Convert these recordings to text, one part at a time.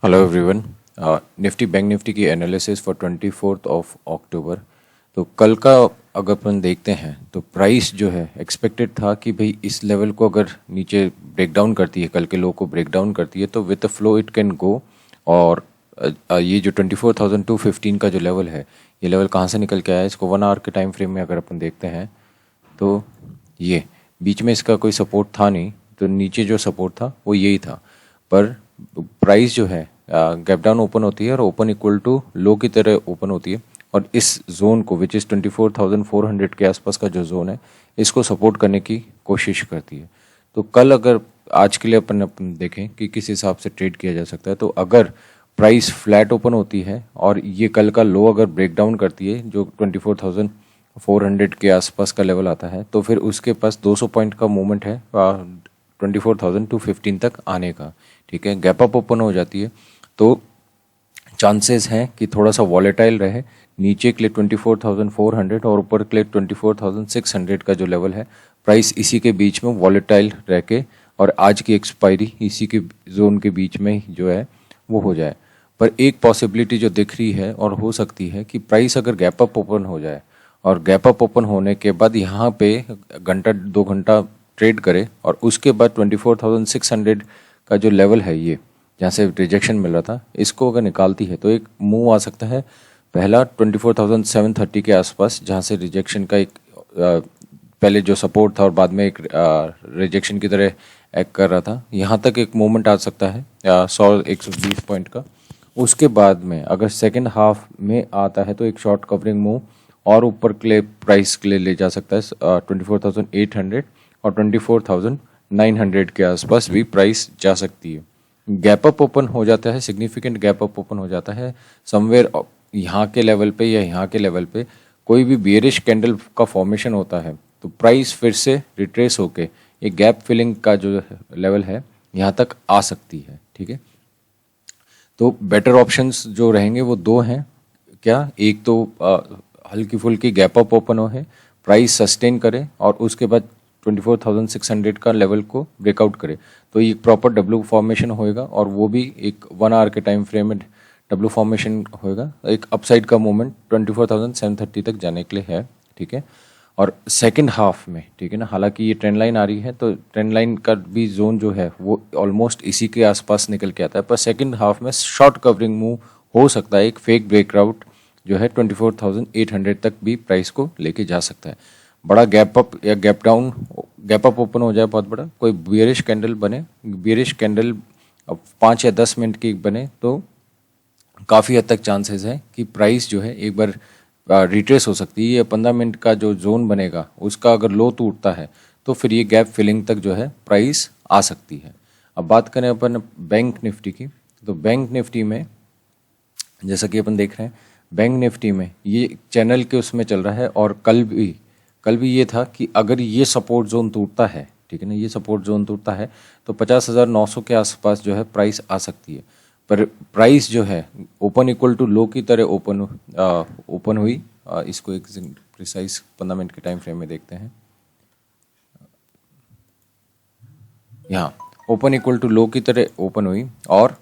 Hello everyone. Nifty bank Nifty की analysis for 24 अक्टूबर। तो कल का अगर अपन देखते हैं तो प्राइस जो है एक्सपेक्टेड था कि भाई इस लेवल को अगर नीचे ब्रेक डाउन करती है, कल के लो को ब्रेक डाउन करती है तो with the flow it can go. और ये जो 24,215 का जो लेवल है, ये लेवल कहाँ से निकल के आया है, इसको 1 आवर के टाइम फ्रेम में अगर अपन देखते हैं तो ये बीच में इसका कोई सपोर्ट था नहीं, तो नीचे जो सपोर्ट था वो यही था। पर प्राइस जो है गैप डाउन ओपन होती है और ओपन इक्वल टू लो की तरह ओपन होती है, और इस जोन को विच इज़ 24,400 के आसपास का जो जोन है इसको सपोर्ट करने की कोशिश करती है। तो कल अगर आज के लिए अपन देखें कि किस हिसाब से ट्रेड किया जा सकता है, तो अगर प्राइस फ्लैट ओपन होती है और ये कल का लो अगर ब्रेक डाउन करती है जो 24,400 के आसपास का लेवल आता है, तो फिर उसके पास 200 पॉइंट का मूवमेंट है 24,215 तक आने का। ठीक है, गैप अप ओपन हो जाती है तो चांसेस हैं कि थोड़ा सा वॉलेटाइल रहे, नीचे के लिए 24,400 और ऊपर के लिए 24,600 का जो लेवल है, प्राइस इसी के बीच में वॉलेटाइल रह के और आज की एक्सपायरी इसी के जोन के बीच में ही जो है वो हो जाए। पर एक पॉसिबिलिटी जो दिख रही है और हो सकती है कि प्राइस अगर गैप अप ओपन हो जाए और गैप अप ओपन होने के बाद यहाँ पे घंटा 2 घंटा ट्रेड करे और उसके बाद 24,600 का जो लेवल है, ये जहाँ से रिजेक्शन मिल रहा था, इसको अगर निकालती है तो एक मूव आ सकता है। पहला 24,730 के आसपास, जहाँ से रिजेक्शन का एक पहले जो सपोर्ट था और बाद में एक रिजेक्शन की तरह एक्ट कर रहा था, यहाँ तक एक मूवमेंट आ सकता है 100-120 पॉइंट का। उसके बाद में अगर सेकेंड हाफ में आता है तो एक शॉर्ट कवरिंग मूव और ऊपर के लिए प्राइस के लिए ले जा सकता है 24,800 और 24,900 के आसपास भी प्राइस जा सकती है। गैप अप ओपन हो जाता है, सिग्निफिकेंट गैप अप ओपन हो जाता है समवेयर यहाँ के लेवल पे या यहाँ के लेवल पे कोई भी बियरिश कैंडल का फॉर्मेशन होता है, तो प्राइस फिर से रिट्रेस होके एक गैप फिलिंग का जो लेवल है यहाँ तक आ सकती है। ठीक है, तो बेटर ऑप्शंस जो रहेंगे वो दो हैं। क्या, एक तो हल्की फुल्की गैप अप ओपन हो है, प्राइस सस्टेन करे और उसके बाद 24,600 का लेवल को ब्रेकआउट करे, तो ये प्रॉपर डब्ल्यू फॉर्मेशन होएगा और वो भी एक 1 आवर के टाइम फ्रेम में डब्ल्यू फॉर्मेशन होएगा। एक अपसाइड का मूवमेंट 24,730 तक जाने के लिए है। ठीक है, और सेकंड हाफ में, ठीक है ना, हालांकि ये ट्रेंड लाइन आ रही है तो ट्रेंड लाइन का भी जोन जो है वो ऑलमोस्ट इसी के आसपास निकल के आता है, पर सेकंड हाफ में शॉर्ट कवरिंग मूव हो सकता है, एक फेक ब्रेकआउट जो है 24,800 तक भी प्राइस को लेके जा सकता है। बड़ा गैप अप या gap down, gap up open हो जाए बहुत बड़ा, कोई बियरिश कैंडल बने, बियरिश कैंडल 5 या 10 मिनट की बने, तो काफ़ी हद तक चांसेस है कि प्राइस जो है एक बार रिट्रेस हो सकती है। ये 15 मिनट का जो जोन बनेगा उसका अगर लो टूटता है तो फिर ये गैप फिलिंग तक जो है प्राइस आ सकती है। अब बात करें अपन बैंक निफ्टी की, तो बैंक निफ्टी में जैसा कि अपन देख रहे हैं, बैंक निफ्टी में ये चैनल के उसमें चल रहा है और कल भी ये था कि अगर ये सपोर्ट जोन टूटता है, ठीक है ना, ये सपोर्ट जोन टूटता है तो 50,900 के आसपास जो है प्राइस आ सकती है। पर प्राइस जो है ओपन इक्वल टू लो की तरह ओपन हुई। इसको एक प्रिसाइज 15 मिनट के टाइम फ्रेम में देखते हैं। यहाँ ओपन इक्वल टू लो की तरह ओपन हुई और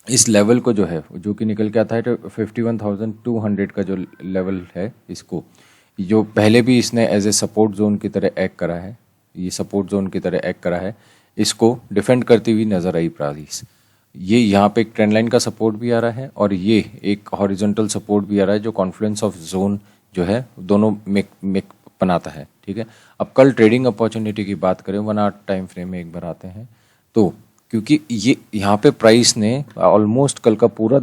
इस लेवल को जो है, जो कि निकल के आता है तो 51,200 का जो लेवल है, इसको जो पहले भी इसने एज ए सपोर्ट जोन की तरह एक्ट करा है, ये सपोर्ट जोन की तरह एक्ट करा है, इसको डिफेंड करती हुई नजर आई प्राइस। ये यहाँ पे एक ट्रेंड लाइन का सपोर्ट भी आ रहा है और ये एक हॉरिजॉन्टल सपोर्ट भी आ रहा है, जो कॉन्फ्लुएंस ऑफ जोन जो है दोनों में बनाता है। ठीक है, अब कल ट्रेडिंग अपॉर्चुनिटी की बात करें 1 आवर टाइम फ्रेम में एक बार आते हैं, तो क्योंकि ये यहाँ पे प्राइस ने ऑलमोस्ट कल का पूरा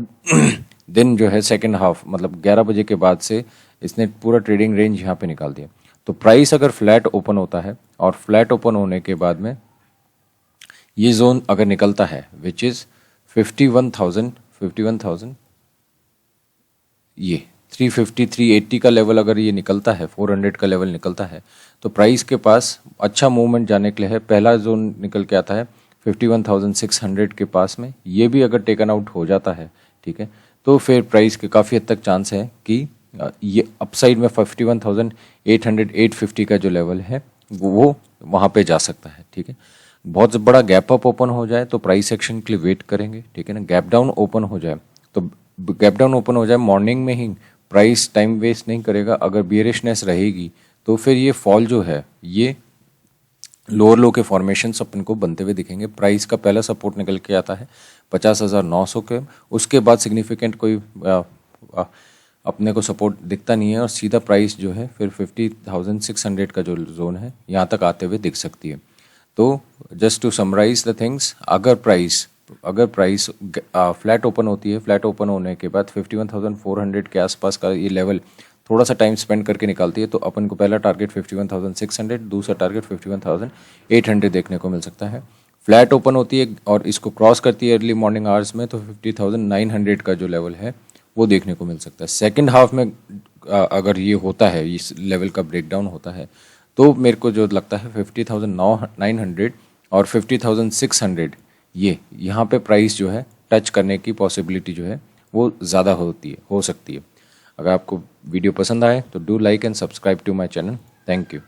दिन जो है सेकेंड हाफ मतलब 11 बजे के बाद से इसने पूरा ट्रेडिंग रेंज यहाँ पे निकाल दिया। तो प्राइस अगर फ्लैट ओपन होता है और फ्लैट ओपन होने के बाद में ये जोन अगर निकलता है विच इज 51,000 ये 350 380 का लेवल अगर ये निकलता है, 400 का लेवल निकलता है, तो प्राइस के पास अच्छा मूवमेंट जाने के लिए है। पहला जोन निकल के आता है 51,600 के पास में, ये भी अगर टेकन आउट हो जाता है, ठीक है, तो फिर प्राइस के काफ़ी हद तक चांस है कि ये अपसाइड में 51,800 850 का जो लेवल है वो वहाँ पे जा सकता है। ठीक है, बहुत बड़ा गैप अप ओपन हो जाए तो प्राइस एक्शन के लिए वेट करेंगे, ठीक है ना। गैप डाउन ओपन हो जाए तो गैप डाउन ओपन हो जाए मॉर्निंग में ही प्राइस टाइम वेस्ट नहीं करेगा। अगर बियरिशनेस रहेगी तो फिर ये फॉल जो है ये लोअर लो के फॉर्मेशंस अपन को बनते हुए दिखेंगे। प्राइस का पहला सपोर्ट निकल के आता है 50,900 के, उसके बाद सिग्निफिकेंट कोई अपने को सपोर्ट दिखता नहीं है और सीधा प्राइस जो है फिर 50,600 का जो जोन है यहाँ तक आते हुए दिख सकती है। तो just to summarise the things, अगर प्राइस फ्लैट ओपन होती है, फ्लैट ओपन होने के बाद 51,400 के आसपास का ये लेवल थोड़ा सा टाइम स्पेंड करके निकालती है तो अपन को पहला टारगेट 51,600, दूसरा टारगेट 51,800 देखने को मिल सकता है। फ्लैट ओपन होती है और इसको क्रॉस करती है अर्ली मॉर्निंग आवर्स में तो 50,900 का जो लेवल है वो देखने को मिल सकता है। सेकंड हाफ में अगर ये होता है, इस लेवल का ब्रेकडाउन होता है तो मेरे को जो लगता है 50,900 और 50,600 ये यहाँ पे प्राइस जो है टच करने की पॉसिबिलिटी जो है वो ज़्यादा हो सकती है। अगर आपको वीडियो पसंद आए तो do like and subscribe to my channel. Thank you.